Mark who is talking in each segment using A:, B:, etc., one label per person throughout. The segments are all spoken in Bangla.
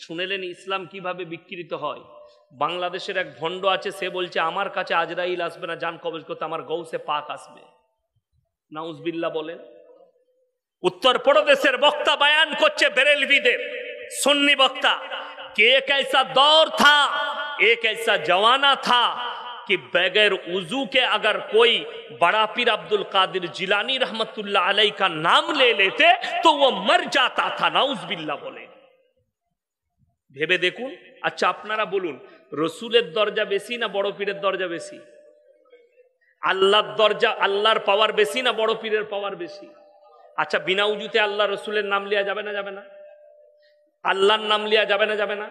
A: শুনেলেন ইসলাম কিভাবে বিকৃত হয়। বাংলাদেশের এক ভণ্ড আছে, সে বলছে আমার কাছে আজরাইল আসবে না জান কবজ করতে, আমার গৌসে পাক আসবে। নাউজবিল্লাহ বলেন। উত্তরপ্রদেশের বক্তা বয়ান করছে বেরেলভিদের, সুন্নি বক্তা, कि एक ऐसा दौर था, एक ऐसा जमाना था कि बगैर उजू के अगर कोई बड़ा पीर अब्दुल कादिर जिलानी रहमतुल्लाह अलैह का नाम ले लेते तो वो मर जाता था। नाउजबिल्लाह बोले। ভেবে দেখুন। আচ্ছা আপনারা বলুন, রসুলের দরজা বেশি না বড় পীরের দরজা বেশি? আল্লাহর দরজা, আল্লাহর পাওয়ার বেশি না বড় পীরের পাওয়ার বেশি? আচ্ছা বিনা উজুতে আল্লাহ রসুলের নাম লিয়া যাবে না যাবে না? আল্লাহর নাম লিয়া যাবে না যাবে না?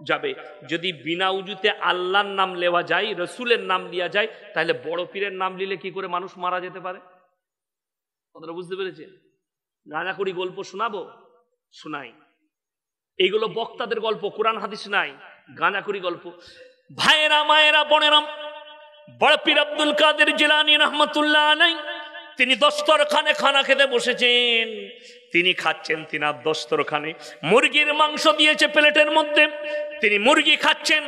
A: যাবে। যদি বিনা উজুতে আল্লাহর নাম নেওয়া যায়, রসুলের নাম লিয়া যায়, তাহলে বড় পীরের নাম নিলে কি করে মানুষ মারা যেতে পারে? আপনারা বুঝতে পেরেছেন? গাঁজাখুরি গল্প শোনাবো? শোনাই। এইগুলো বক্তাদের গল্প, কোরআন হাদিস নাই, গাঁজাখুরি গল্প। ভাইয়েরা মায়েরা বোনেরা, বড় পীর আব্দুল কাদের জিলানী রহমতুল্লাহ আলাইহি তিনি দস্তরখানে খানা খেতে বসেছেন। তিনি খাচ্ছেন, তিনার দস্তরখানে মুরগির মাংস দিয়েছে প্লেটের মধ্যে, তিনি মুরগি খাচ্ছেন।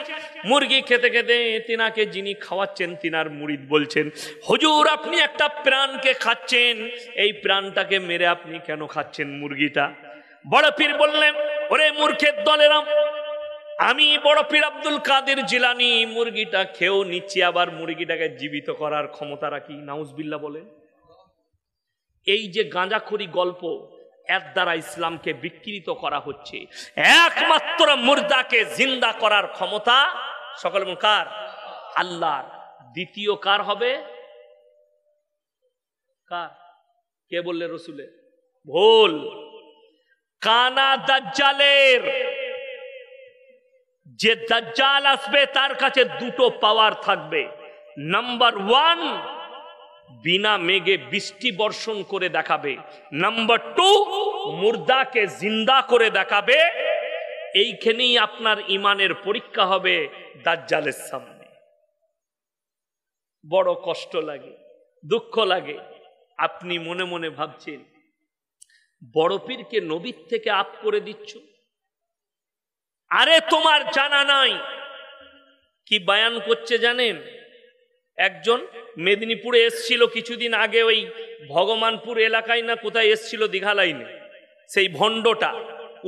A: মুরগি খেতে খেতে তিনাকে যিনি খাওয়াচ্ছেন তিনার মুরিদ বলছেন, হুজুর আপনি একটা প্রাণকে খাচ্ছেন, এই প্রাণটাকে মেরে আপনি কেন খাচ্ছেন মুরগিটা? বড় পীর বললেন, ওরে মূর্খের দলেরা, আমি বড় পীর আব্দুল কাদের জিলানী মুরগিটা খেয়েও নিচ্ছি, আবার মুরগিটাকে জীবিত করার ক্ষমতা রাখি। নাউজবিল্লাহ বলেন। এই যে গাঁজাখুরি গল্প, এর দ্বারা ইসলামকে বিকৃত করা হচ্ছে। একমাত্র মুর্দাকে জিন্দা করার ক্ষমতা সকল কার? আল্লাহর। দ্বিতীয় কার হবে? কার? কে বললে? রসুলের। ভুল। কানা দাজ্জালের। যে দাজ্জাল আসবে তার কাছে দুটো পাওয়ার থাকবে। নাম্বার ওয়ান, বিনা মেঘে বৃষ্টি বর্ষণ করে দেখাবে। নাম্বার টু, মুর্দাকে জিন্দা করে দেখাবে। এইখানেই আপনার ইমানের পরীক্ষা হবে দাজ্জালের সামনে। বড় কষ্ট লাগে, দুঃখ লাগে। আপনি মনে মনে ভাবছেন বড় পীরকে নবীর থেকে আপ করে দিচ্ছ। আরে তোমার জানা নাই কি বয়ান করছে জানেন? একজন মেদিনীপুরে এসছিল কিছুদিন আগে, ওই ভগবানপুর এলাকায় না কোথায় এসছিল, দীঘা লাইনে। সেই ভণ্ডটা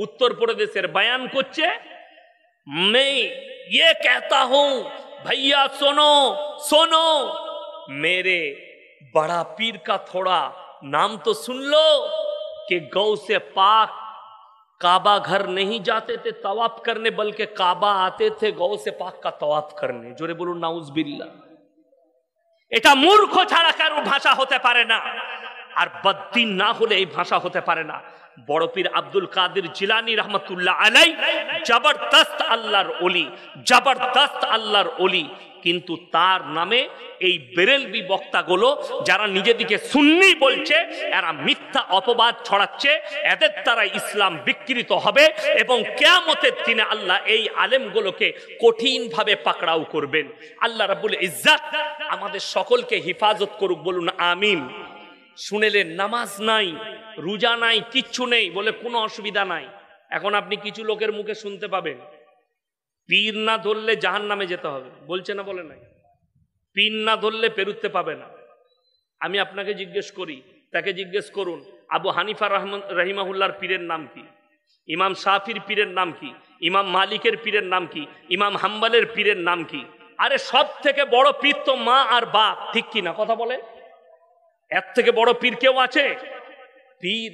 A: উত্তরপ্রদেশের বয়ান করছে, मैं ये कहता हूं भैया सुनो सुनो, मेरे बड़ा पीर का थोड़ा नाम तो सुन लो कि गौ से पाक काबा घर नहीं जाते थे तवाफ करने, बल्कि काबा आते थे गौ से पाक का तवाफ करने। जोरे बोलूं नाउजुबिल्लाह। এটা মূর্খ ছাড়া কারো ভাষা হতে পারে না, আর বদ্দিন না হলে এই ভাষা হতে পারে না। বড় পীর আব্দুল কাদের জিলানী রহমতুল্লাহ আলাইহি জবরদস্ত আল্লাহর ওলি, জবরদস্ত আল্লাহর ওলি। কিন্তু তার নামে এই বেরেলভি বক্তাগুলো যারা নিজেদিকে সুন্নি বলছে, এরা মিথ্যা অপবাদ ছড়াচ্ছে। এদের দ্বারা ইসলাম বিকৃত হবে এবং কিয়ামতের দিনে আল্লাহ এই আলেমগুলোকে কঠিনভাবে পাকড়াও করবেন। আল্লাহ রাব্বুল ইজ্জত আমাদের সকলকে হেফাজত করুক, বলুন আমিন। শুনেলেন, নামাজ নাই, রোজা নাই, কিচ্ছু নেই বলে কোনো অসুবিধা নাই। এখন আপনি কিছু লোকের মুখে শুনতে পাবেন, পীর না ধরলে জাহান্নামে যেতে হবে, বলছে না? বলে নাই, পীর না ধরলে পেরুতে পাবে না। আমি আপনাকে জিজ্ঞেস করি, তাকে জিজ্ঞেস করুন, আবু হানিফা রহিমাহুল্লাহর পীরের নাম কি? ইমাম শাফির পীরের নাম কি? ইমাম মালিকের পীরের নাম কি? ইমাম হাম্বলের পীরের নাম কি? আরে সব থেকে বড় পীর তো মা আর বাপ, ঠিক কি না? কথা বলে। এর থেকে বড় পীর কেউ আছে? পীর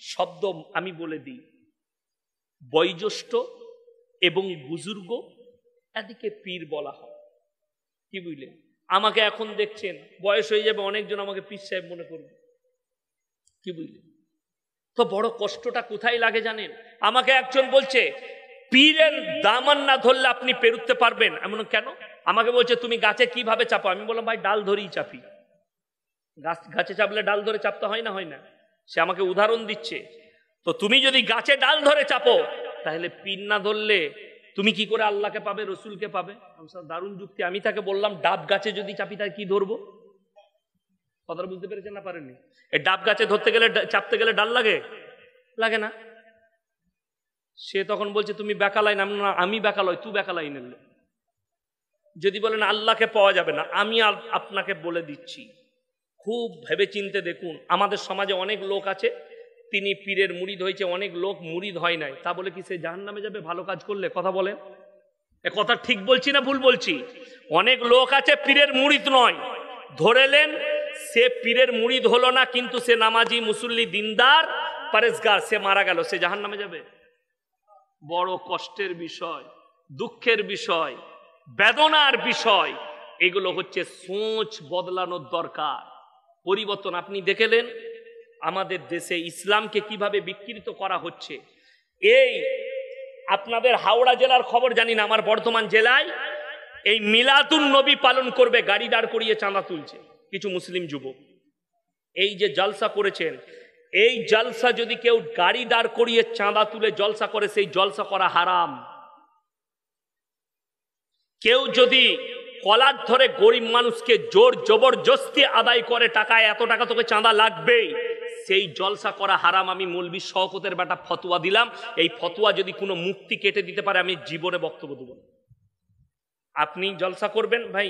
A: শব্দ আমি বলে দিই, বয়োজ্যেষ্ঠ এবং বুজুর্গ, এদিকে পীর বলা হয়। কি বুঝলেন? আমাকে এখন দেখছেন, বয়স হয়ে যাবে, অনেকজন আমাকে পীর সাহেব মনে করবে। কি বুঝলেন? তো বড় কষ্টটা কোথায় লাগে জানেন? আমাকে একজন বলছে পীরের দামান না ধরলে আপনি পেরুতে পারবেন। এমন কেন? আমাকে বলছে তুমি গাছে কিভাবে চাপো? আমি বললাম ভাই ডাল ধরেই চাপি। গাছে চাপলে ডাল ধরে চাপতে হয় না? হয় না। সে আমাকে উদাহরণ দিচ্ছে। তো তুমি যদি গাছে ডাল ধরে চাপো, তাহলে পীর না ধরলে তুমি কি করে আল্লাহকে পাবে, রসুলকে পাবে? দারুণ যুক্তি। আমি তাকে বললাম ডাব গাছে যদি চাপি তাহলে কি ধরবো? কথাটা বুঝতে পেরেছেন না পারেননি? এই ডাব গাছে ধরতে গেলে, চাপতে গেলে ডাল লাগে? লাগে না। সে তখন বলছে তুমি বেকালাই নাম না, আমি বেকালয়, তুই বেকালাই নিল। যদি বলেন আল্লাহকে পাওয়া যাবে না, আমি আপনাকে বলে দিচ্ছি, খুব ভেবে চিনতে দেখুন। আমাদের সমাজে অনেক লোক আছে, তিনি পীরের মুরিদ হয়েছে, অনেক লোক মুরিদ হয় নাই, তা বলে কি সে জাহান্নামে যাবে ভালো কাজ করলে? কথা বলেন, এ কথা ঠিক বলছি না ভুল বলছি? অনেক লোক আছে পীরের মুরিদ নয়, ধরেলেন সে পীরের মুরিদ হলো না, কিন্তু সে নামাজি, মুসল্লি, দিনদার, পরেজগার, সে মারা গেল, সে জাহান্নামে যাবে? বড় কষ্টের বিষয়, দুঃখের বিষয়, বেদনার বিষয়। এগুলো হচ্ছে সোচ বদলানোর দরকার, পরিবর্তন। আপনি দেখলেন আমাদের দেশে ইসলামকে কিভাবে বিকৃত করা হচ্ছে। এই আপনাদের হাওড়া জেলার খবর জানি না, আমার বর্ধমান জেলায় এই মিলাদুন নবী পালন করবে, গাড়ি দাঁড় করিয়ে চাঁদা তুলছে কিছু মুসলিম যুবক। এই যে জলসা করেছেন, এই জলসা যদি কেউ গাড়ি দাঁড় করিয়ে চাঁদা তুলে জলসা করে, সেই জলসা করা হারাম। কেউ যদি কলার ধরে গরিব মানুষকে জোর জবরদস্তি আদায় করে, টাকা এত টাকা তোকে চাঁদা লাগবেই, সেই জলসা করা হারাম। আমি মৌলভী শওকতের বেটা ফতোয়া দিলাম, এই ফতোয়া যদি কোনো মুক্তি কেটে দিতে পারে আমি জীবনে বক্তব্য দেব না। আপনি জলসা করবেন, ভাই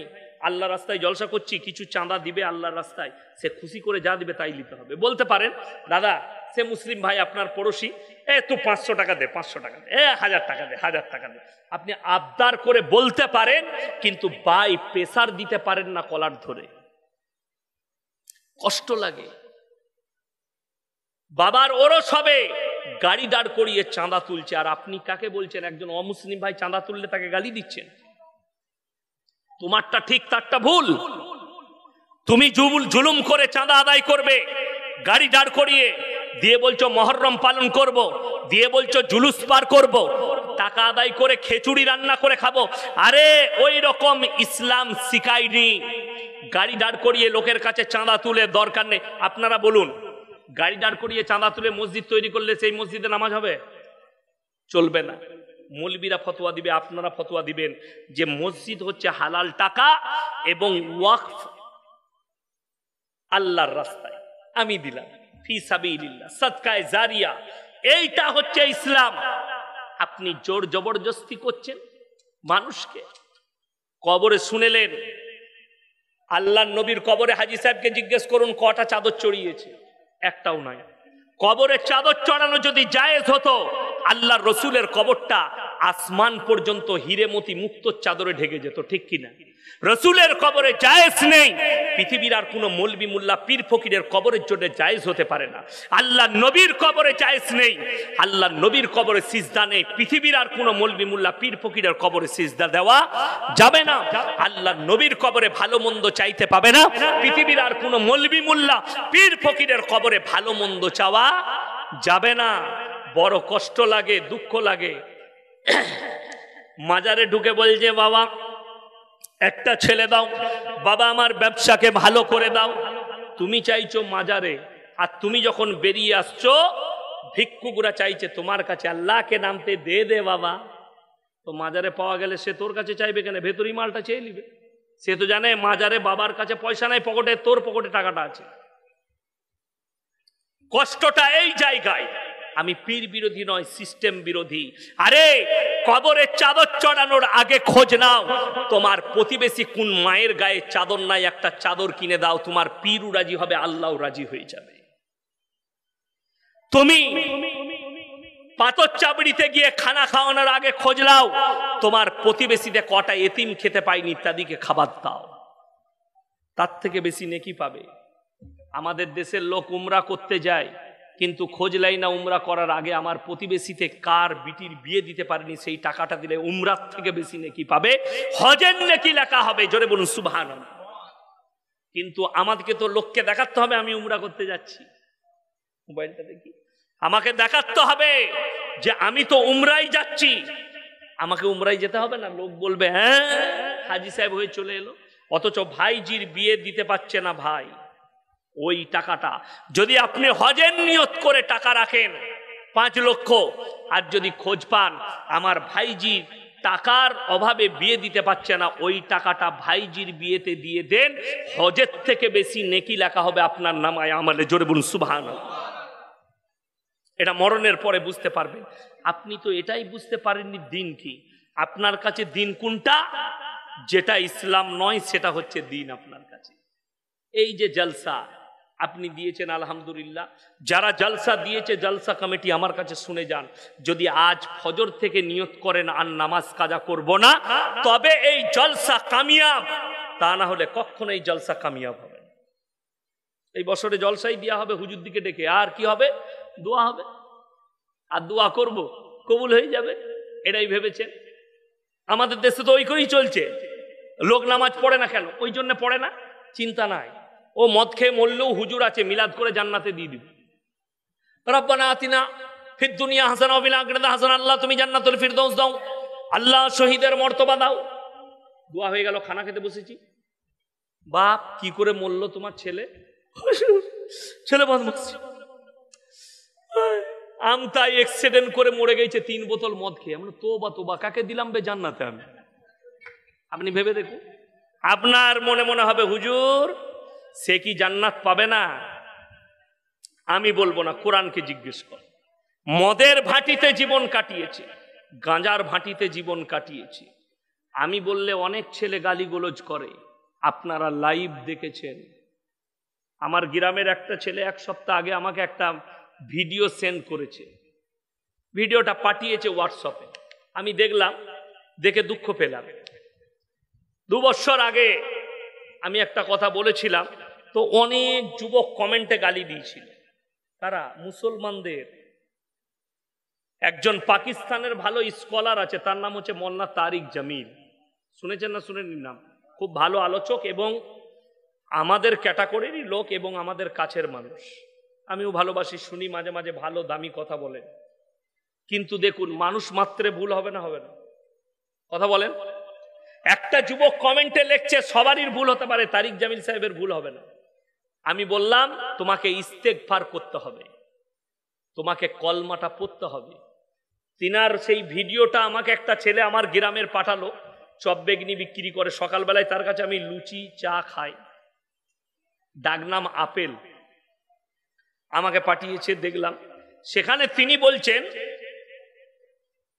A: আল্লাহ রাস্তায় জলসা করছি, কিছু চাঁদা দিবে আল্লাহর রাস্তায়, সে খুশি করে যা দিবে তাই নিতে হবে। বলতে পারেন দাদা সে মুসলিম ভাই আপনার পড়োশি, তুই 500 টাকা দে, 500 টাকা দে, 1000 টাকা দে, 1000 টাকা দে, আপনি আবদার করে বলতে পারেন, কিন্তু বাই প্রেসার দিতে পারেন না কলার ধরে। কষ্ট লাগে। বাবার ওরস হবে, গাড়ি দাঁড় করিয়ে চাঁদা তুলছে, আর আপনি কাকে বলছেন? একজন অমুসলিম ভাই চাঁদা তুললে তাকে গালি দিচ্ছেন। তোমারটা ঠিক তারটা ভুল। তুমি জুলুম করে চাঁদা আদায় করবে, গাড়ি দাঁড় করিয়ে দিয়ে বলছো মহরম পালন করব, দিয়ে বলছো জুলুস পার করব, টাকা আদায় করে খিচুড়ি রান্না করে খাবো। আরে ওই রকম ইসলাম শিখায়নি। গাড়ি দাঁড় করিয়ে লোকের কাছে চাঁদা তুলে দরকার নেই। আপনারা বলুন, গাড়ি দাঁড় করিয়ে চাঁদা তুলে মসজিদ তৈরি করলে সেই মসজিদে নামাজ হবে? চলবে না। মৌলবীরা ফতোয়া দিবে, আপনারা ফতোয়া দিবেন যে মসজিদ হচ্ছে হালাল টাকা এবং ওয়াকফ আল্লাহর রাস্তায় আমি দিলাম, ফি সাবিলিল্লাহ, সাদকায়ে জারিয়া, এইটা হচ্ছে ইসলাম। আপনি জোর জবরদস্তি করছেন মানুষকে। কবরে শুনেলেন, আল্লাহর নবীর কবরে হাজী সাহেবকে জিজ্ঞেস করুন কটা চাদর চড়িয়েছে, একটাও নাই। কবরে চাদর চড়ানো যদি জায়েজ হতো, আল্লাহর রসুলের কবরটা আসমান পর্যন্ত হিরেমতি মুক্ত চাদরে ঢেকে যেত, ঠিক কিনা? রসুলের কবরে জায়েজ নেই, পৃথিবীর আর কোনো মৌলবি মুল্লা পীর ফকিরের কবরের জন্য জায়েজ হতে পারে না। আল্লাহ নবীর কবরে জায়েজ নেই, আল্লাহ নবীর কবরে সিজদা নেই, পৃথিবীর আর কোনো মৌলবি মুল্লা পীর ফকিরের কবরে সিজদা দেওয়া যাবে না। আল্লাহ নবীর কবরে ভালো মন্দ চাইতে পাবে না, পৃথিবীর আর কোনো মৌলবি মুল্লা পীর ফকিরের কবরে ভালো মন্দ চাওয়া যাবে না। বড় কষ্ট লাগে, দুঃখ লাগে। মাজারে ঢুকে বলছে বাবা একটা ছেলে দাও, বাবা আমার ব্যবসাকে ভালো করে দাও। তুমি চাইছো মাজারে, আর তুমি যখন বেরিয়ে আসছো ভিক্ষুকরা চাইছে তোমার কাছে, আল্লাহকে নামতে দে দে বাবা। তো মাজারে পাওয়া গেলে সে তোর কাছে চাইবে কেন? ভেতরি মালটা চেয়ে নিবে। সে তো জানে মাজারে বাবার কাছে পয়সা নাই, পকেটে, তোর পকেটে টাকাটা আছে। কষ্টটা এই জায়গায়। আমি পীর বিরোধী নয়, সিস্টেম বিরোধী। আরে কবরে চাদর চড়ানোর আগে খোঁজ নাও তোমার প্রতিবেশী কোন মায়ের গায়ে চাদর নাই, একটা চাদর কিনে দাও, তোমার পীরও রাজি হবে, আল্লাহও রাজি হয়ে যাবে। তুমি পাথর চাবড়িতে গিয়ে খানা খাওয়ানোর আগে খোঁজ নাও তোমার প্রতিবেশীতে কটা এতিম খেতে পায়নি, ইত্যাদিকে খাবার দাও, তার থেকে বেশি নেকি পাবে। আমাদের দেশের লোক উমরা করতে যায়, কিন্তু খোঁজ লাই না উমরা করার আগে আমার প্রতিবেশীতে কার বিটির বিয়ে দিতে পারেনি, সেই টাকাটা দিলে উমরার থেকে বেশি নেকি পাবে, হজের নেকি লেখা হবে। জোরে বলুন সুবহানাল্লাহ। কিন্তু আমাদেরকে তো লোককে দেখাতে হবে আমি উমরা করতে যাচ্ছি। মোবাইলটা দেখি, আমাকে দেখাতে হবে যে আমি তো উমরাই যাচ্ছি। আমাকে উমরাই যেতে হবে না, লোক বলবে হ্যাঁ হাজী সাহেব হয়ে চলে এলো, অথচ ভাইজির বিয়ে দিতে পারছে না ভাই। ওই টাকাটা যদি আপনি হজের নিয়ত করে টাকা রাখেন 5 লক্ষ, আর যদি খোঁজ পান আমার ভাইজি টাকার অভাবে বিয়ে দিতে পারছে না, ওই টাকাটা ভাইজির বিয়েতে দিয়ে দেন, হজের থেকে বেশি নেকি লেখা হবে আপনার নামায় আমলে। জোরে বলুন সুবহানাল্লাহ। এটা মরণের পরে বুঝতে পারবেন। আপনি তো এটাই বুঝতে পারেননি দিন কি। আপনার কাছে দিন কোনটা? যেটা ইসলাম নয় সেটা হচ্ছে দিন আপনার কাছে। এই যে জলসা আপনি দিয়েছেন আলহামদুলিল্লাহ, যারা জলসা দিয়েছে জলসা কমিটি আমার কাছে শুনে যান, যদি আজ ফজর থেকে নিয়ত করেন আর নামাজ কাজা করব না, তবে এই জলসা কামিয়াব, তা না হলে কখনো এই জলসা কামিয়াব হবে না। এই বছরে জলসাই দেওয়া হবে হুজুর দিকে ডেকে, আর কি হবে? দোয়া হবে, আর দোয়া করব, কবুল হয়ে যাবে, এটাই ভেবেছেন। আমাদের দেশে তো ওই করেই চলছে, লোক নামাজ পড়ে না কেন? ওই জন্য পড়ে না, চিন্তা নাই, ও মদ খেয়ে মরলেও হুজুর আছে, মিলাদ করে জান্নাতে দিয়ে দিবে। রব্বানা আতিনা ফিদ দুনিয়া হাসানা ওয়া ফিল আখিরাতি হাসানা, আল্লাহ তুমি জান্নাতুল ফিরদৌস দাও, আল্লাহ শহীদের মর্তবা দাও। দোয়া হয়ে গেল, খানা খেতে বসেছি, বাপ কি করে মরলো তোমার ছেলে? ছেলে বদমাশ, আমতাই অ্যাক্সিডেন্ট করে মরে গেছে 3 বোতল মদ খেয়ে। আমরা তোবা তোবা, কাকে দিলাম বে জান্নাতে আমি? আপনি ভেবে দেখুন, আপনার মনে মনে হবে হুজুর সে কি জান্নাত পাবে না? আমি বলবো না, কোরআনকে জিজ্ঞেস কর। মদের ভাটিতে জীবন কাটিয়েছে, গাঁজার ভাটিতে জীবন কাটিয়েছে। আমি বললে অনেক ছেলে গালিগোলজ করে, আপনারা লাইভ দেখেছেন। আমার গ্রামের একটা ছেলে 1 সপ্তাহ আগে আমাকে একটা ভিডিও সেন্ড করেছে, ভিডিওটা পাঠিয়েছে হোয়াটসঅ্যাপে, আমি দেখলাম, দেখে দুঃখ পেলাম। 2 বছর আগে আমি একটা কথা বলেছিলাম, তো অনেক যুবক কমেন্টে গালি দিয়েছিল। তারা মুসলমানদের, একজন পাকিস্তানের ভালো স্কলার আছে, তার নাম হচ্ছে মোল্লা তারিক জামিল, শুনেছেন না শুনেননি নাম? খুব ভালো আলোচক এবং আমাদের ক্যাটাগরিরই লোক এবং আমাদের কাছের মানুষ, আমিও ভালোবাসি, শুনি, মাঝে মাঝে ভালো দামি কথা বলেন। কিন্তু দেখুন, মানুষ মাত্রে ভুল হবে না? হবে না? কথা বলেন। একটা যুবক কমেন্টে লিখছে সবারই ভুল হতে পারে, তারিক জামিল সাহেবের ভুল হবে না। আমি বললাম তোমাকে ইস্তেগফার করতে হবে, তোমাকে কলমাটা পড়তে হবে। তিনার সেই ভিডিওটা আমাকে একটা ছেলে আমার গ্রামের পাঠালো, চপ বেগনি বিক্রি করে, সকালবেলায় তার কাছে আমি লুচি চা খাই, ডাকনাম আপেল, আমাকে পাঠিয়েছে, দেখলাম। সেখানে তিনি বলছেন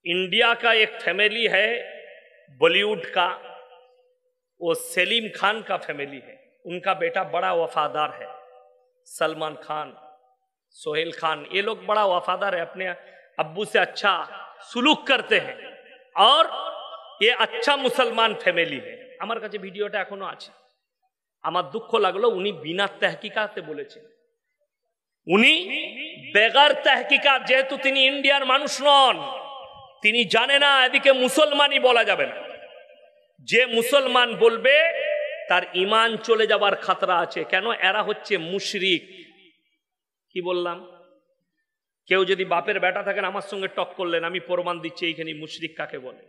A: इंडिया का एक फैमिली है बॉलीवुड का, वो सलीम खान का फैमिली है, उनका बेटा बड़ा वफादार है, सलमान खान, सोहेल खान, ये लोग बड़ा वफादार है, अपने अब्बू से अच्छा सुलूक करते हैं और ये अच्छा मुसलमान फैमिली है। আমার কাছে ভিডিওটা এখনো আছে। আমার দুঃখ লাগলো, উনি বিনা তাহকিকাতে বলেছেন, উনি বেগার তাহকিকাত, যেহেতু তিনি ইন্ডিয়ার মানুষ নন, তিনি জানে না এদিকে মুসলমানই বলা যাবে না। যে মুসলমান বলবে তার ঈমান চলে যাবার খতরা আছে। কেন? এরা হচ্ছে মুশরিক। কি বললাম? কেউ যদি বাপের বেটা থাকেন, আমার সঙ্গে টক করলেন, আমি প্রমাণ দিচ্ছি এইখানে মুশরিক কাকে বলে।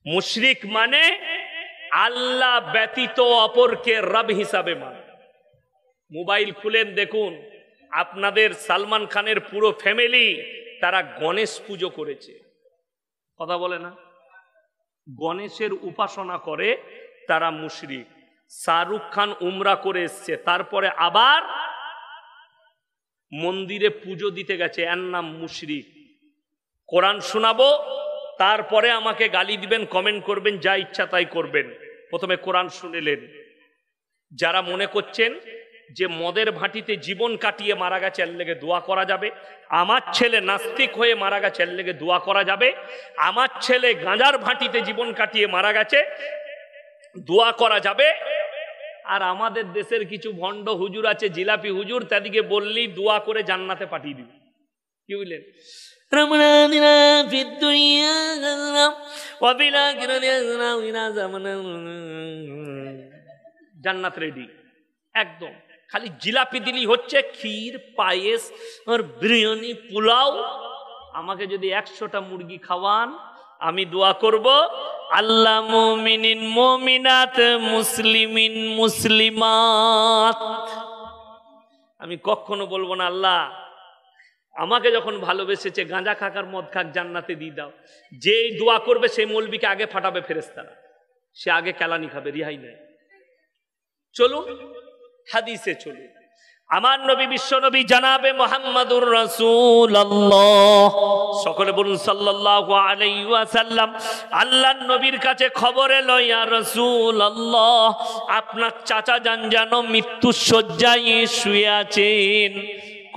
A: মুশরিক মানে আল্লাহ ব্যতীত অপরকে রব হিসাবে মানে। মোবাইল খুলেন দেখুন, আপনাদের সালমান খানের পুরো ফ্যামিলি তারা গণেশ পুজো করেছে, কথা বলে না? গণেশের উপাসনা করে, তারা মুশরিক। শাহরুখ খান উমরা করে এসছে, তারপরে আবার মন্দিরে পুজো দিতে গেছে, এর নাম মুশরিক। কোরআন শোনাবো, তারপরে আমাকে গালি দিবেন, কমেন্ট করবেন, যা ইচ্ছা তাই করবেন। প্রথমে কোরআন শুনেলেন। যারা মনে করছেন যে মদের ভাটিতে জীবন কাটিয়ে মারা গেছে, এর লেগে দোয়া করা যাবে, আমার ছেলে নাস্তিক হয়ে মারা গেছে, এর লেগে দোয়া করা যাবে, আমার ছেলে গাঁজার ভাটিতে জীবন কাটিয়ে মারা গেছে, দোয়া করা যাবে, আর আমাদের দেশের কিছু ভণ্ড হুজুর আছে, জিলাপি হুজুর, তাদেরকে বললেই দোয়া করে জান্নাতে পাঠিয়ে দিবে। কি বুঝলেন? জান্নাত রেডি একদম। খালি জিলাপি দিলি হচ্ছে, ক্ষীর, পায়েস আর বিরিয়ানি, পোলাও। আমাকে যদি 100টা মুরগি খাওয়ান, আমি দোয়া করব, আল্লাহ মুমিনিন মুমিনাত মুসলিমিন মুসলিমাত। আমি কখনো বলবো না আল্লাহ আমাকে যখন ভালোবেসেছে গাঁজা খাকার মদ খাক জান্নাতে দিয়ে দাও। যেই দোয়া করবে সেই মৌলবীকে আগে ফাটাবে ফেরেশতারা, সে আগে কেলানি খাবে, রিহাই নাই। চলুন হাদিসে চলুন। আমার নবী বিশ্ব নবী জানাবে মুহাম্মাদুর রাসূলুল্লাহ, সকলে বলুন সাল্লাল্লাহু আলাইহি ওয়াসাল্লাম। আল্লাহর নবীর কাছে খবর এলো, ইয়া রাসূলুল্লাহ, আপনার চাচা যান যেন মৃত্যুর শয্যায় শুয়ে আছেন,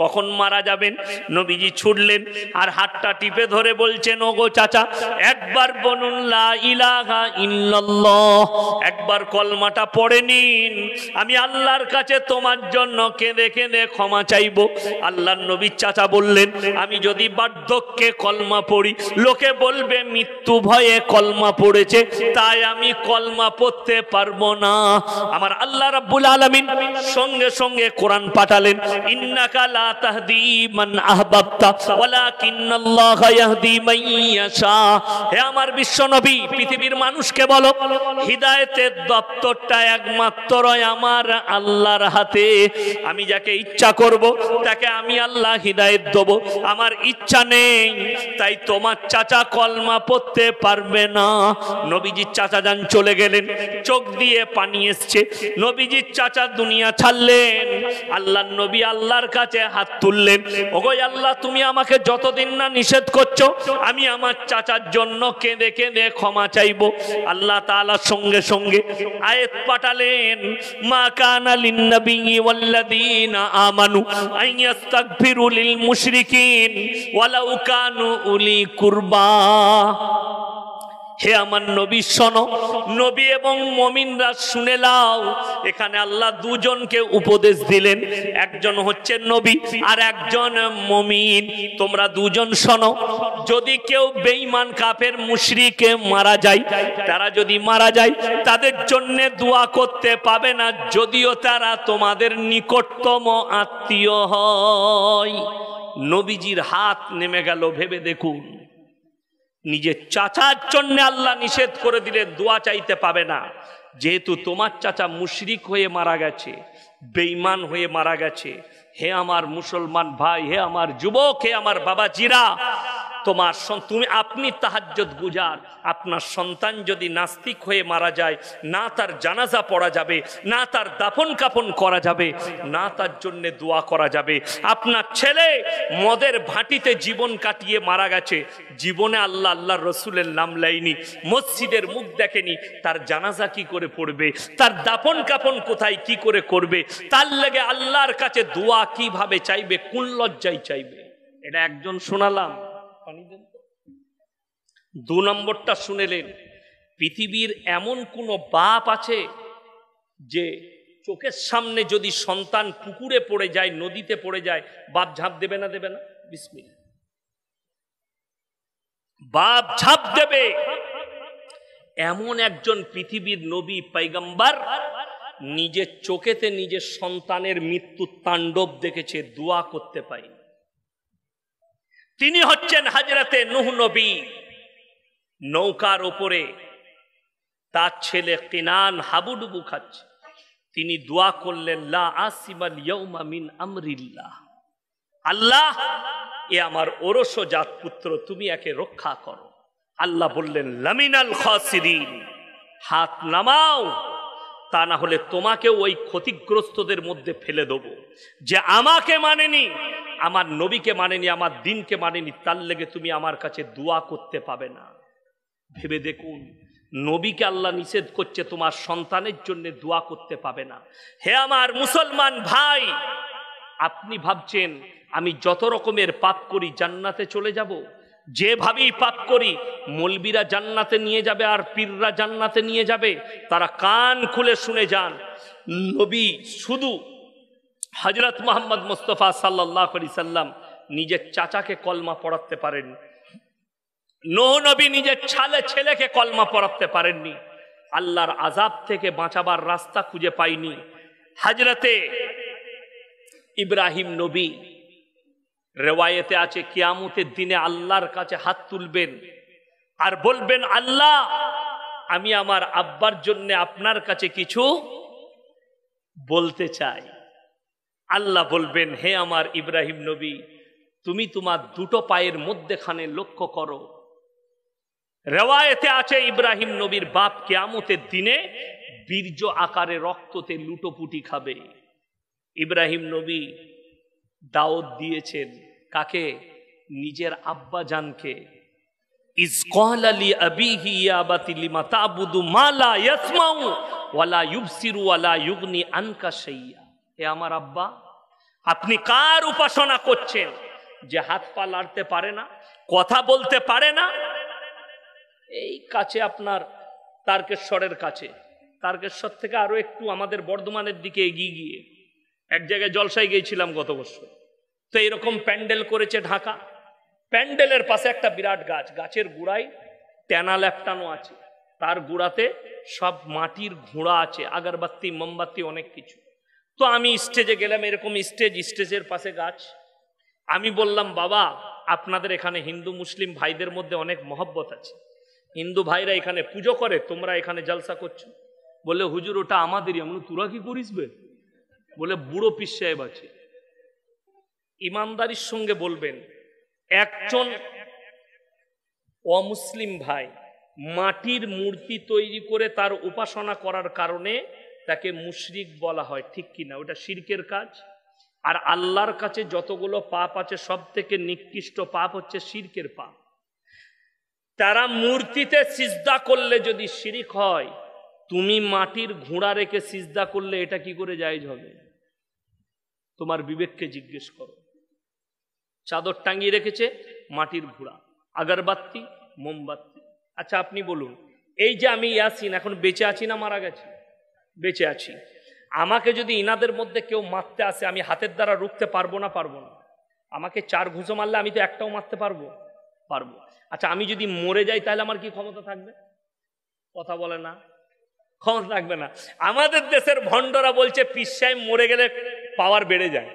A: কখন মারা যাবেন। নবীজি ছুটলেন আর হাতটা টিপে ধরে বলছেন, ওগো চাচা, একবার বলুন লা ইলাহা ইল্লাল্লাহ, একবার কলমাটা পড়ে নিন, আমি আল্লাহর কাছে তোমার জন্য কেঁদে কেঁদে ক্ষমা চাইবো। আল্লাহর নবীর চাচা বললেন, আমি যদি বার্ধক্যে কলমা পড়ি লোকে বলবে মৃত্যু ভয়ে কলমা পড়েছে, তাই আমি কলমা পড়তে পারবো না। আমার আল্লাহ রাব্বুল আলামিন সঙ্গে সঙ্গে কোরআন পাঠালেন, ইন্নাকা লা তাহদি মান আহবাবতা ওয়ালাকিন্নাল্লাহা ইয়াহদি মান ইয়াশা। হে আমার বিশ্ব নবী, পৃথিবীর মানুষকে বলো, হিদায়াতের দপ্তরটা একমাত্র আমার আল্লাহর হাতে। আমি যাকে ইচ্ছা করব তাকে আমি আল্লাহ হিদায়াত দেব, আমার ইচ্ছা নেই তাই তোমার চাচা কলমা পড়তে পারবে না। নবীজির চাচা যান চলে গেলেন, চোখ দিয়ে পানি এসছে। নবীজির চাচা দুনিয়া ছাড়লেন। আল্লাহর নবী আল্লাহর কাছে হাত তুললেন, ওগো আল্লাহ, তুমি আমাকে যতদিন না নিষেধ করছো আমি আমার চাচার জন্য কেঁদে কেঁদে ক্ষমা চাইবো। আল্লাহ তাআলা সঙ্গে সঙ্গে আয়াত পাঠালেন, মা কানা লিন নবিয়্যি ওয়াল্লাযীনা আমানু আইয়াস্তাগফিরু লিল মুশরিকিন ওয়ালাউ কানু উলি কুরবা। হে আমার নবী শোনো, নবী এবং মুমিনরা শুনে নাও। এখানে আল্লাহ দুজনকে উপদেশ দিলেন, একজন হচ্ছে নবী আর একজন মুমিন। তোমরা দুজন শোনো, যদি কেউ বেঈমান কাফের মুশরিকে মারা যায়, তারা যদি মারা যায় তাদের জন্য দোয়া করতে পাবে না, যদিও তারা তোমাদের নিকটতম আত্মীয় হয়। নবীজির হাত নেমে গেল। ভেবে দেখুন, নিজের চাচার জন্য আল্লাহ নিষেধ করে দিলে দোয়া চাইতে পাবে না, যেহেতু তোমার চাচা মুশরিক হয়ে মারা গেছে, বেঈমান হয়ে মারা গেছে। হে আমার মুসলমান ভাই, হে আমার যুবক, হে আমার বাবাজিরা, আপনি তাহাজ্জুদ গুজার, আপনার সন্তান যদি নাস্তিক হয়ে মারা যায়, না তার জানাজা পড়া যাবে, না তার দাফন কাফন করা যাবে, না তার জন্য দোয়া করা যাবে। আপনার ছেলে মদের ভাটিতে জীবন কাটিয়ে মারা গেছে, জীবনে আল্লাহ আল্লাহর রসুলের নাম লাইনি, মসজিদের মুখ দেখেনি, তার জানাজা কি করে পড়বে, তার দাফন কাফন কোথায় কি করে করবে, তার লেগে আল্লাহর কাছে দোয়া কিভাবে চাইবে, কোন লজ্জায় চাইবে? এটা একজন শোনালাম। দু নম্বরটা শুনেলেন, পৃথিবীর এমন কোন বাপ আছে যে চোখের সামনে যদি সন্তান পুকুরে পড়ে যায়, নদীতে পড়ে যায়, বাপ ঝাঁপ দেবে না? দেবে না? বিসমিল্লাহ, বাপ ঝাঁপ দেবে। এমন একজন পৃথিবীর নবী পয়গম্বর নিজের চোখেতে নিজের সন্তানের মৃত্যুর তাণ্ডব দেখেছে, দোয়া করতে পারেনি। তিনি হচ্ছেন হযরতে নূহ নবী। নৌকার উপরে তার ছেলে কিনান হাবুডুবু খাচ্ছে, তিনি দোয়া করলেন, লা আসিমাল ইয়াউমা মিন আমরিল্লাহ, আল্লাহ, এ আমার ওরসজাত পুত্র, তুমি একে রক্ষা করো। আল্লাহ বললেন, লামিনাল খাসিরিন, হাত নামাও, তা না হলে তোমাকে ওই ক্ষতিগ্রস্তদের মধ্যে ফেলে দেবো। যে আমাকে মানেনি, আমার নবীকে মানেনি, আমার দিনকে মানেনি, তার লেগে তুমি আমার কাছে দোয়া করতে পাবে না। ভেবে দেখুন, নবীকে আল্লাহ নিষেধ করছে, তোমার সন্তানের জন্য দোয়া করতে পাবে না। হে আমার মুসলমান ভাই, আপনি ভাবছেন আমি যত রকমের পাপ করি জান্নাতে চলে যাব? যেভাবেই পাপ করি মৌলবীরা জান্নাতে নিয়ে যাবে আর পীররা জান্নাতে নিয়ে যাবে, তারা কান খুলে শুনে যান। নবী শুধু হযরত মুহাম্মদ মুস্তাফা সাল্লাল্লাহু আলাইহি সাল্লাম নিজের চাচাকে কলমা পড়াতে পারেন, নূহ নবী নিজের ছেলেকে কলমা পড়াতে পারেননি, আল্লাহর আযাব থেকে বাঁচাবার রাস্তা খুঁজে পাইনি। হযরতে ইব্রাহিম নবী, রেওয়ায়েতে আছে কিয়ামতের দিনে আল্লাহর কাছে হাত তুলবেন আর বলবেন, আল্লাহ, আমি আমার আব্বার জন্য আপনার কাছে কিছু বলতে চাই। আল্লাহ বলবেন, হে আমার ইব্রাহিম নবী, তুমি তোমার দুটো পায়ের মধ্যখানে লক্ষ্য করো। রেওয়ায়েতে আছে ইব্রাহিম নবীর বাপ কিয়ামতের দিনে বীর্য আকারে রক্ততে লুটোপুটি খাবে। ইব্রাহিম নবী দাওয়াত দিয়েছেন কাকে? নিজের আব্বা জানকে। ইজ ক্বালা লি আবিহি ইয়া আবাতি লিমা তা'বুদু মা লা ইয়াসমাউ ওয়া লা ইউবসিরু ওয়া লা ইউগনি আনকা শাইয়া। হে আমার আব্বা, আপনি কার উপাসনা করছেন যে হাত পা লাড়তে পারে না, কথা বলতে পারে না? এই কাছে আপনার তারকেশ্বরের কাছে, তারকেশ্বর থেকে আরো একটু আমাদের বর্ধমানের দিকে এগিয়ে গিয়ে এক জায়গায় জলসায় গিয়েছিলাম গত বছর। তো এরকম প্যান্ডেল করেছে ঢাকা। প্যান্ডেলের পাশে একটা বিরাট গাছ, গাছের গোড়ায় ট্যানা ল্যাপটানো আছে, তার গোড়াতে সব মাটির ঘোড়া আছে, আগরবাতি মোমবাতি অনেক কিছু। তো আমি স্টেজে গেলাম, এরকম স্টেজের পাশে গাছ। আমি বললাম, বাবা আপনাদের এখানে হিন্দু মুসলিম ভাইদের মধ্যে অনেক মহব্বত আছে, হিন্দু ভাইরা এখানে পুজো করে, তোমরা এখানে জলসা করছো। বলে হুজুর ওটা আমাদেরই। আমি তোরা কি করিস বে? বলে বুড়ো পীর সাহেব আছে। ইমানদারির সঙ্গে বলবেন, একজন অমুসলিম ভাই মাটির মূর্তি তৈরি করে তার উপাসনা করার কারণে তাকে মুশরিক বলা হয়, ঠিক কিনা? ওটা শিরকের কাজ। আর আল্লাহর কাছে যতগুলো পাপ আছে সব থেকে নিকৃষ্ট পাপ হচ্ছে শিরকের পাপ। তারা মূর্তিতে সিজদা করলে যদি শিরিক হয়, তুমি মাটির ঘোড়া রেখে সিজদা করলে এটা কি করে জায়েজ হবে? তোমার বিবেককে জিজ্ঞেস করো। চাদর টাঙিয়ে রেখেছে, মাটির ঘোড়া, আগরবাতি মোমবাতি। আচ্ছা আপনি বলুন, এই যে আমি ইয়াসিন এখন বেঁচে আছি না মারা গেছি? বেঁচে আছি। আমাকে যদি ইনাদের মধ্যে কেউ মারতে আসে, আমি হাতের দ্বারা রুখতে পারবো না? পারবো না। আমাকে 4 ঘুষো মারলে আমি তো একটাও মারতে পারবো? পারবো। আচ্ছা আমি যদি মরে যাই তাহলে আমার কি ক্ষমতা থাকবে? কথা বলে না, ক্ষমতা থাকবে না। আমাদের দেশের ভণ্ডরা বলছে পীর সাহেব মরে গেলে পাওয়ার বেড়ে যায়।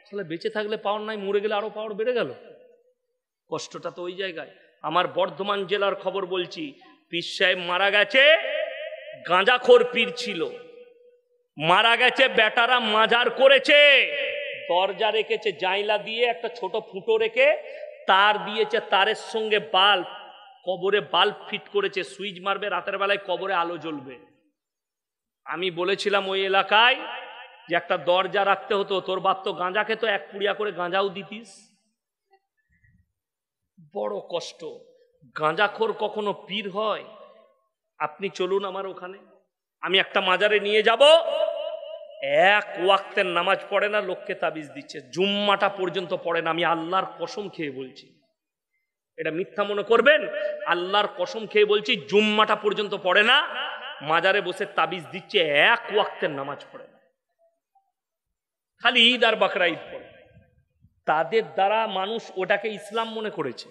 A: তাহলে বেঁচে থাকলে পাওয়ার নাই, মরে গেলে আরো পাওয়ার বেড়ে গেল। কষ্টটা তো ওই জায়গায়। আমার বর্ধমান জেলার খবর বলছি, পীর সাহেব মারা গেছে, গাঁজাখোর পীর ছিল, মারা গেছে, বেটারা মাজার করেছে, দরজা রেখেছে জাইলা দিয়ে, একটা ছোট ফুটো রেখে তার দিয়েছে, তারের সঙ্গে বাল্ব, কবরে বাল্ব ফিট করেছে, সুইচ মারবে, রাতের বেলায় কবরে আলো জ্বলবে। আমি বলেছিলাম ওই এলাকায় যে একটা দরজা রাখতে হতো, তোর বাপ তো গাঁজা খেত, 1 পুড়িয়া করে গাঁজাও দিতিস। বড় কষ্ট। গাঁজাখোর কখনো পীর হয়? আপনি চলুন আমার ওখানে, আমি একটা মাজারে নিয়ে যাব, 1 ওয়াক্তের নামাজ পড়ে না, লোককে তাবিজ দিচ্ছে, জুম্মাটা পর্যন্ত পড়ে না। আমি আল্লাহর কসম খেয়ে বলছি, এটা মিথ্যা মনে করবেন, আল্লাহর কসম খেয়ে বলছি, জুম্মাটা পর্যন্ত পড়ে না, মাজারে বসে তাবিজ দিচ্ছে, 1 ওয়াক্তের নামাজ পড়ে না, খালি ঈদ আর বাকরা ঈদ পড়ে। তাদের দ্বারা মানুষ ওটাকে ইসলাম মনে করেছে,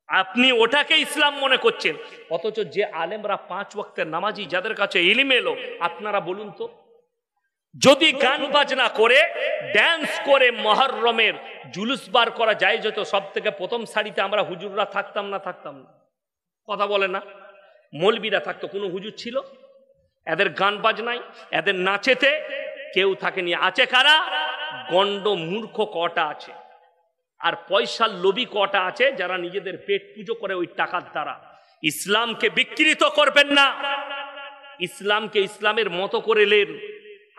A: আপনি ওটাকে ইসলাম মনে করছেন। অথচ যে আলেমরা 5 ওয়াক্তের নামাজি, যাদের কাছে ইলম এলো, আপনারা বলুন তো, যদি গান বাজনা করে ড্যান্স করে মুহররমের জুলুস বার করা যায় যেত, সব থেকে প্রথম সারিতে আমরা হুজুররা থাকতাম না? থাকতাম না? কথা বলে না? মৌলবীরা থাকতো, কোনো হুজুর ছিল? এদের গান বাজনায়, এদের নাচেতে কেউ থাকেনি। আছে কারা? গন্ড মূর্খ কটা আছে, আর পয়সার লোভী কটা আছে, যারা নিজেদের পেট পুজো করে ওই টাকার দ্বারা। ইসলামকে বিকৃত করবেন না, ইসলামকে ইসলামের মতো করে নেন।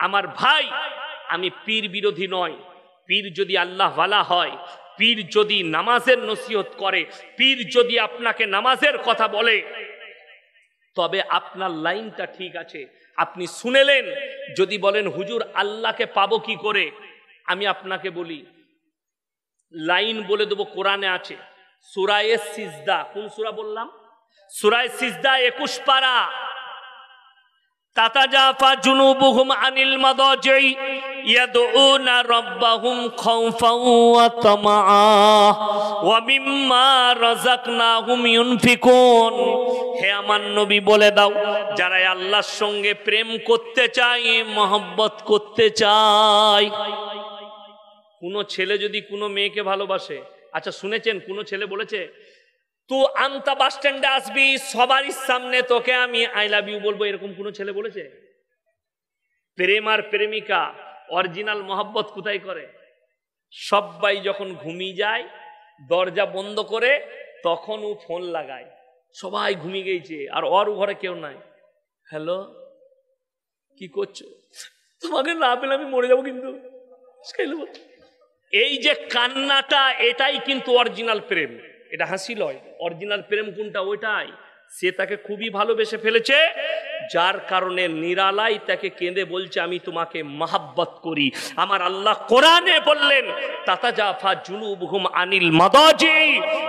A: আমার ভাই, আমি পীর বিরোধী নয়। পীর যদি আল্লাহ ওয়ালা হয়, পীর যদি নামাজের নসিহত করে, পীর যদি আপনাকে নামাজের কথা বলে, তবে আপনার লাইনটা ঠিক আছে, আপনি শুনেলেন। যদি বলেন হুজুর আল্লাহকে পাবো কি করে, আমি আপনাকে বলি, লাইন বলে দেবো, কোরআনে আছে, সূরা সিজদা। কোন সূরা বললাম? সূরা সিজদা 21 পারা। তাতাজাফা জুনুবুহুম আনিল মাদাজি ইয়াদউনা রাব্বাহুম খাউফান ওয়া তামআ ওয়া মিম্মা রাযাকনাহুম ইউনফিকুন। হে আমার নবী বলে দাও, যারা আল্লাহর সঙ্গে প্রেম করতে চায়, মহব্বত করতে চায়। কোনো ছেলে যদি কোনো মেয়েকে ভালোবাসে, আচ্ছা শুনেছেন কোনো ছেলে বলেছে, তুই আমতা বাস স্ট্যান্ডে আসবি, সবারই সামনে তোকে আমি আই লাভ ইউ বলবো? এরকম কোনো ছেলে বলেছে? প্রেম আর প্রেমিকা অরিজিনাল মহব্বত কোথায় করে? সবাই যখন ঘুমিয়ে যায়, দরজা বন্ধ করে, তখন ও ফোন লাগায়, সবাই ঘুমিয়ে গেছে আর ওর ঘরে কেউ নাই। হ্যালো, কি করছো? তোমাকে না পেলে আমি মরে যাবো কিন্তু। এই যে কান্নাটা, এটাই কিন্তু অরিজিনাল প্রেম। এটা হাসি লয়। অরিজিনাল প্রেম কোনটা? ওইটাই। সে তাকে খুবই ভালোবেসে ফেলেছে, যার কারণে নিরালাই তাকে কেঁদে বলছে আমি তোমাকে মহাব্বত করি। আমার আল্লাহ কোরআনে বললেন তাতাজাফা জুনুবুহুম আনিল মাদাজি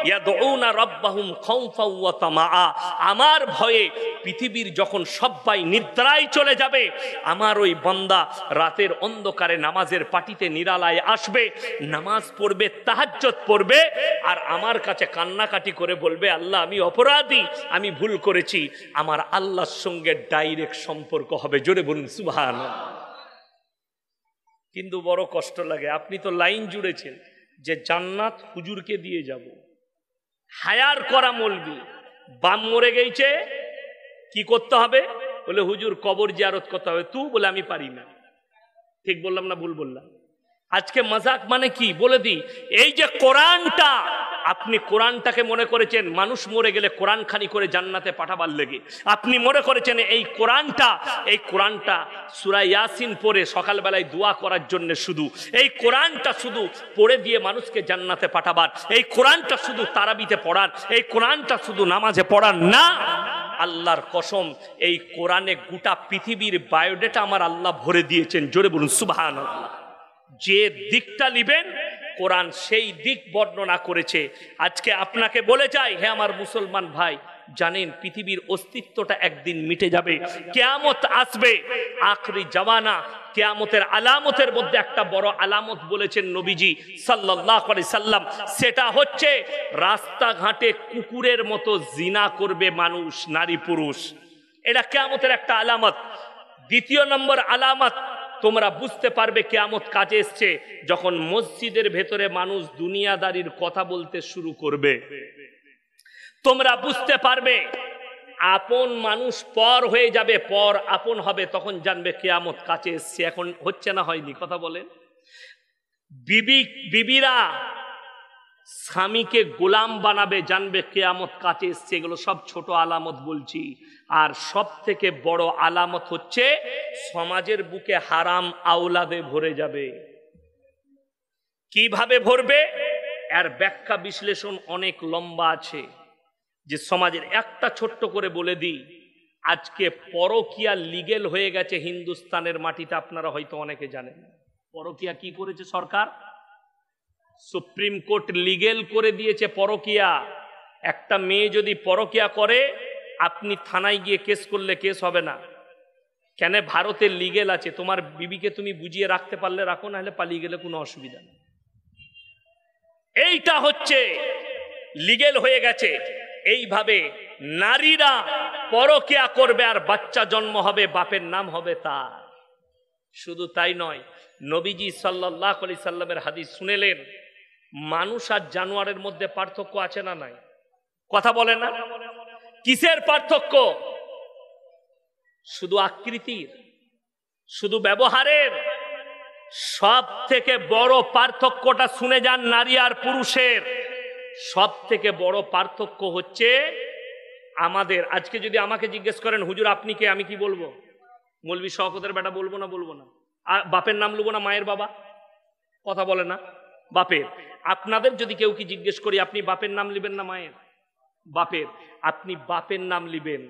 A: ইয়াদউনা রাব্বাহুম খাউফাও ওয়া তামাআ। আমার ভয়ে পৃথিবীর যখন সবাই নিদ্রায় চলে যাবে, আমার ওই বান্দা রাতের অন্ধকারে নামাজের পাটিতে নিরালায় আসবে, নামাজ পড়বে, তাহাজ্জুদ পড়বে, আর আমার কাছে কান্নাকাটি করে বলবে আল্লাহ আমি অপরাধী, আমি ভুল করেছি। আমার আল্লাহর সঙ্গে ডাইরেক্ট সম্পর্ক হবে। জোরে বলুন সুবহানাল্লাহ। কিন্তু বড় কষ্ট লাগে। আপনি তো লাইন জুড়েছেন যে জান্নাত হুজুরকে দিয়ে যাব। হায়ার করা মৌলবি, বাম মরে গেছে, কি করতে হবে? বলে হুজুর কবর জিয়ারত করতে হবে। তুই বলে আমি পারি না। ঠিক বললাম না ভুল বললাম? আজকে মজাক মানে কি বলে দিই, এই যে কোরআনটা, আপনি কোরআনটাকে মনে করেছেন মানুষ মরে গেলে কোরআন খানি করে জান্নাতে পাঠাবার লেগে। আপনি মনে করেছেন এই কোরআনটা সূরা ইয়াসিন পড়ে সকালবেলায় দোয়া করার জন্য, শুধু এই কোরআনটা শুধু পড়ে দিয়ে মানুষকে জান্নাতে পাঠাবার, এই কোরআনটা শুধু তারাবিতে পড়ার, এই কোরআনটা শুধু নামাজে পড়ার না। আল্লাহর কসম, এই কোরআনে গোটা পৃথিবীর বায়োডেটা আমার আল্লাহ ভরে দিয়েছেন। জোরে বলুন সুবহানাল্লাহ। যে দিকটা নিবেন কোরআন সেই দিক বর্ণনা করেছে। আজকে আপনাকে বলে যাই, হে আমার মুসলমান ভাই, জানেন পৃথিবীর অস্তিত্বটা একদিন মিটে যাবে, কিয়ামত আসবে, আখরি জামানা। কিয়ামতের আলামতের মধ্যে একটা বড় আলামত বলেছেন নবীজি সাল্লাল্লাহু আলাইহি সাল্লাম, সেটা হচ্ছে রাস্তাঘাটে কুকুরের মতো জিনা করবে মানুষ, নারী পুরুষ। এটা কিয়ামতের একটা আলামত। দ্বিতীয় নম্বর আলামত, তোমরা বুঝতে পারবে কিয়ামত কাজে এসছে যখন মসজিদের ভেতরে মানুষ দুনিয়াদারির কথা বলতে শুরু করবে। তোমরা বুঝতে পারবে আপন মানুষ পর হয়ে যাবে, পর আপন হবে, তখন জানবে কিয়ামত কাছে এসছে। এখন হচ্ছে না হয়নি? কথা বলেন। বিবিরা স্বামীকে গোলাম বানাবে, জানবে কিয়ামত কাছে এসছে। এগুলো সব ছোট আলামত বলছি। আর সব থেকে বড় আলামত হচ্ছে সমাজের বুকে হারাম আওলাদে ভরে যাবে। কিভাবে ভরবে এর ব্যাখ্যা বিশ্লেষণ অনেক লম্বা আছে। যে সমাজের একটা ছোট্ট করে বলে দিই, আজকে পরকিয়া লিগেল হয়ে গেছে হিন্দুস্তানের মাটিতে। আপনারা হয়তো অনেকে জানেন পরকিয়া কি করেছে সরকার। সুপ্রিম কোর্ট লিগেল করে দিয়েছে পরকিয়া। একটা মেয়ে যদি পরকিয়া করে, আপনি থানায় গিয়ে কেস করলে কেস হবে না। কেন? ভারতের লিগেল আছে। তোমার বিবিকে তুমি বুঝিয়ে রাখতে পারলে রাখো, না হলে পালিয়ে গেলে কোনো অসুবিধা নেই। এইটা হচ্ছে লিগেল হয়ে গেছে। এইভাবে নারীরা পরকিয়া করবে আর বাচ্চা জন্ম হবে, বাপের নাম হবে তার। শুধু তাই নয়, নবীজি সাল্লাল্লাহু আলাইহি সাল্লামের হাদিস শুনেলেন, মানুষ আর জানোয়ারের মধ্যে পার্থক্য আছে না নাই? কথা বলে না? কিসের পার্থক্য? শুধু আকৃতির, শুধু ব্যবহারের? সব থেকে বড় পার্থক্যটা শুনে যান নারী আর পুরুষের। সব থেকে বড় পার্থক্য হচ্ছে আমাদের। আজকে যদি আমাকে জিজ্ঞেস করেন হুজুর আপনি কে, আমি কি বলবো? মৌলভী শওকতের বেটা বলবো না? বলবো না। আর বাপের নাম লুবো না? মায়ের বাবা? কথা বলে না? বাপের। আপনাদের যদি কেউ কি জিজ্ঞেস করি আপনি বাপের নাম লিবেন না মায়ের? বাপের। আপনি বাপের নাম লিবেন,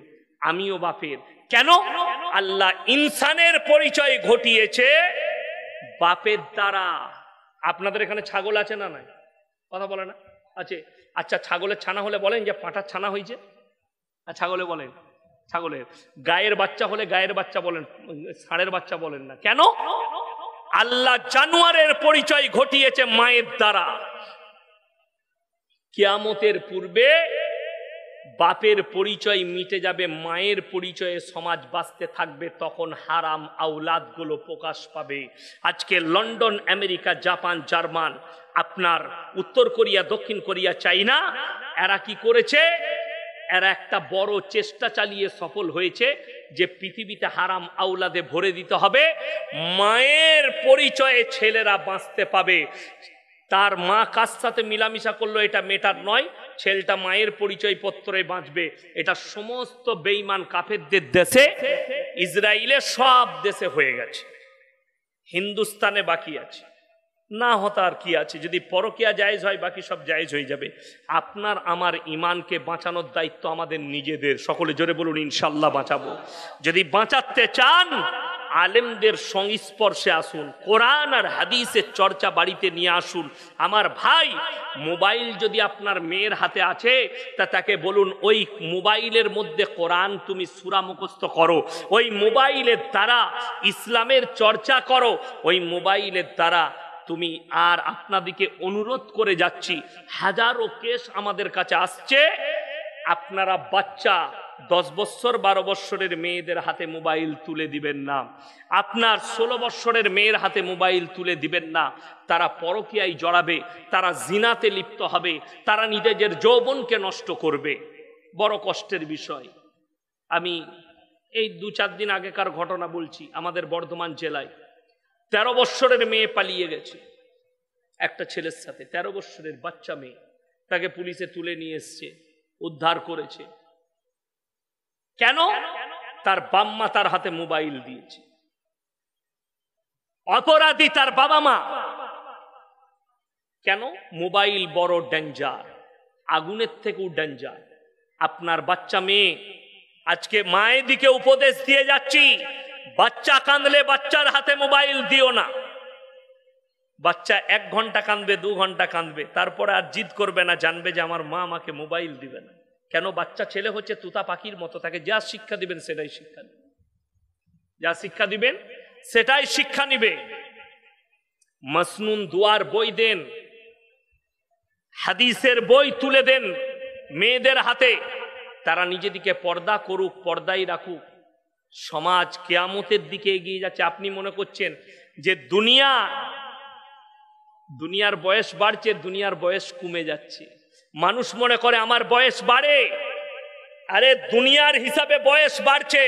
A: আমিও বাপের। কেন? আল্লাহ ইনসানের পরিচয় ঘটিয়েছে বাপের দ্বারা। আপনাদের এখানে ছাগল আছে না নাই? কথা বলে না? আছে। আচ্ছা, ছাগলের ছানা হলে বলেন যে পাঁঠার ছানা হয়েছে? ছাগলে বলেন। ছাগলের গায়ের বাচ্চা হলে গায়ের বাচ্চা বলেন, ষাঁড়ের বাচ্চা বলেন না। কেন? আল্লাহ জানোয়ারের পরিচয় ঘটিয়েছে মায়ের দ্বারা। কিয়ামতের পূর্বে বাপের পরিচয় মিটে যাবে, মায়ের পরিচয়ে সমাজ বাঁচতে থাকবে, তখন হারাম আওলাদগুলো প্রকাশ পাবে। আজকে লন্ডন, আমেরিকা, জাপান, জার্মান, আপনার উত্তর কোরিয়া, দক্ষিণ কোরিয়া, চাইনা, এরা কি করেছে? এরা একটা বড় চেষ্টা চালিয়ে সফল হয়েছে যে পৃথিবীতে হারাম আওলাদে ভরে দিতে হবে। মায়ের পরিচয়ে ছেলেরা বাঁচতে পাবে। তার মা কার সাথে মিলামিশা করলো এটা মেটার নয়, ছেলেটা মায়ের পরিচয় পত্রে বাঁচবে। এটা সমস্ত বেঈমান কাফেরদের দেশে, ইসরায়েলে, সব দেশে হয়ে গেছে, হিন্দুস্তানে বাকি আছে। না হতার কি আছে, যদি পরকিয়া জায়েজ হয় বাকি সব জায়েজ হয়ে যাবে। আপনার আমার ইমানকে বাঁচানোর দায়িত্ব আমাদের নিজেদের। সকলে জোরে বলুন ইনশাল্লাহ বাঁচাবো। যদি বাঁচাতে চান আলেমদের সংস্পর্শে আসুন, কোরআন আর হাদিসের চর্চা বাড়িতে নিয়ে আসুন। আমার ভাই, মোবাইল যদি আপনার মেয়ের হাতে আছে তা তাকে বলুন ওই মোবাইলের মধ্যে কোরআন তুমি সূরা মুখস্থ করো, ওই মোবাইলের দ্বারা ইসলামের চর্চা করো, ওই মোবাইলের দ্বারা তুমি। আর আপনাদেরকে অনুরোধ করে যাচ্ছি, হাজারো কেস আমাদের কাছে আসছে, আপনারা বাচ্চা 10 বছর 12 বছরের মেয়েদের হাতে মোবাইল তুলে দিবেন না, আপনার 16 বছরের মেয়ের হাতে মোবাইল তুলে দিবেন না। তারা পরকীয়ায় জড়াবে, তারা জিনাতে লিপ্ত হবে, তারা নিজেদের যৌবনকে নষ্ট করবে। বড় কষ্টের বিষয়। আমি এই 2-4 দিন আগেকার ঘটনা বলছি। আমাদের বর্ধমান জেলায় 13 বছরের মেয়ে পালিয়ে গেছে একটা ছেলের সাথে, 13 বছরের বাচ্চা মেয়ে। তাকে পুলিশে তুলে নিয়ে এসছে, উদ্ধার করেছে। কেন? তার বাম্মা তার হাতে মোবাইল দিয়েছে। অপরাধী তার বাবা মা। কেন? মোবাইল বড় ডেঞ্জার, আগুনের থেকেও ডেঞ্জার। আপনার বাচ্চা মেয়ে, আজকে মায়ের দিকে উপদেশ দিয়ে যাচ্ছি, বাচ্চা কাঁদলে বাচ্চার হাতে মোবাইল দিও না। বাচ্চা 1 ঘন্টা কাঁদবে, 2 ঘন্টা কাঁদবে, তারপরে আর জিদ করবে না, জানবে যে আমার মা আমাকে মোবাইল দিবে না। কেন? বাচ্চা ছেলে হচ্ছে তুতা পাখির মতো, তাকে যা শিক্ষা দিবেন সেটাই শিক্ষা নেবে, যা শিক্ষা দিবেন সেটাই শিক্ষা নিবে। মাসনুন দুয়ার বই দেন, হাদিসের বই তুলে দেন মেয়েদের হাতে, তারা নিজেদিকে পর্দা করুক, পর্দাই রাখুক। সমাজ কিয়ামতের দিকে এগিয়ে যাচ্ছে। আপনি মনে করছেন যে দুনিয়ার বয়স বাড়ছে, দুনিয়ার বয়স কমে যাচ্ছে। মানুষ মনে করে আমার বয়স বাড়ে। আরে দুনিয়ার হিসাবে বয়স বাড়ছে,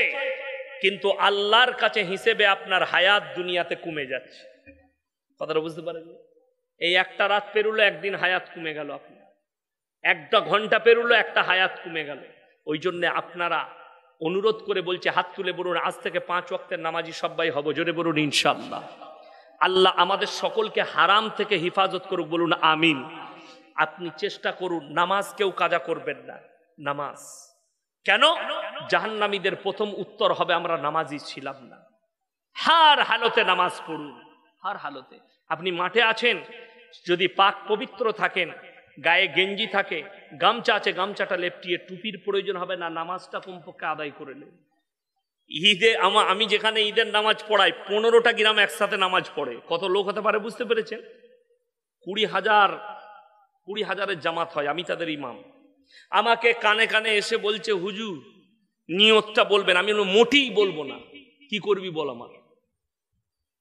A: কিন্তু আল্লাহর কাছে হিসেবে আপনার হায়াত দুনিয়াতে কমে যাচ্ছে। কথাটা বুঝতে পারেন? এই একটা রাত পেরুলো, একদিন হায়াত কমে গেল। আপনার একটা ঘন্টা পেরুলো, একটা হায়াত কমে গেল। ওই জন্য আপনারা, অনুরোধ করে বলছে, হাত তুলে বলুন আজ থেকে 5 ওয়াক্তের নামাজি সবাই হব। জোরে বলুন ইনশাআল্লাহ। আল্লাহ আমাদের সকলকে হারাম থেকে হেফাজত করুক, বলুন আমিন। আপনি চেষ্টা করুন, নামাজ কেউ কাজা করবেন না। নামাজ কেন? জাহান্নামীদের প্রথম উত্তর হবে আমরা নামাজি ছিলাম না। হার হালতে নামাজ পড়ুন, হার হালতে। আপনি মাঠে আছেন, যদি পাক পবিত্র থাকেন, গায়ে গেঞ্জি থাকে, গামছা আছে, গামছাটা লেপটিয়ে, টুপির প্রয়োজন হবে না, নামাজটা কমপক্ষে আদায় করে নেন। ঈদে আমি যেখানে ঈদের নামাজ পড়াই, 15টা গ্রাম একসাথে নামাজ পড়ে। কত লোক হতে পারে বুঝতে পেরেছেন? 20,000-20,000-এর জামাত হয়, আমি তাদের ইমাম। আমাকে কানে কানে এসে বলছে, হুজুর নিয়তটা বলবেন। আমি মোটেই বলবো না। কি করবি বল? আমার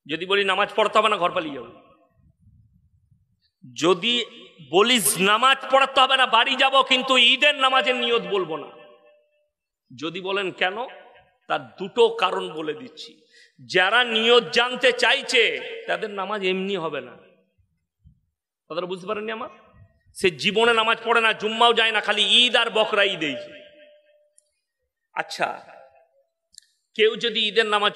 A: যদি বলি নামাজ পড়তে হবে না, ঘর পালিয়ে যাবো। যদি বলিস নামাজ পড়তে হবে না, বাড়ি যাব, কিন্তু ঈদের নামাজের নিয়ত বলবো না। যদি বলেন কেন, তার 2টো কারণ বলে দিচ্ছি। যারা নিয়ত জানতে চাইছে তাদের নামাজ এমনি হবে না। কথাটা বুঝতে পারেননি আমার? সে জীবনে নামাজ পড়ে না, জুম্মাও যায় না, খালি ঈদ আর বকরা ঈদেই। আচ্ছা, কেউ যদি ঈদের নামাজ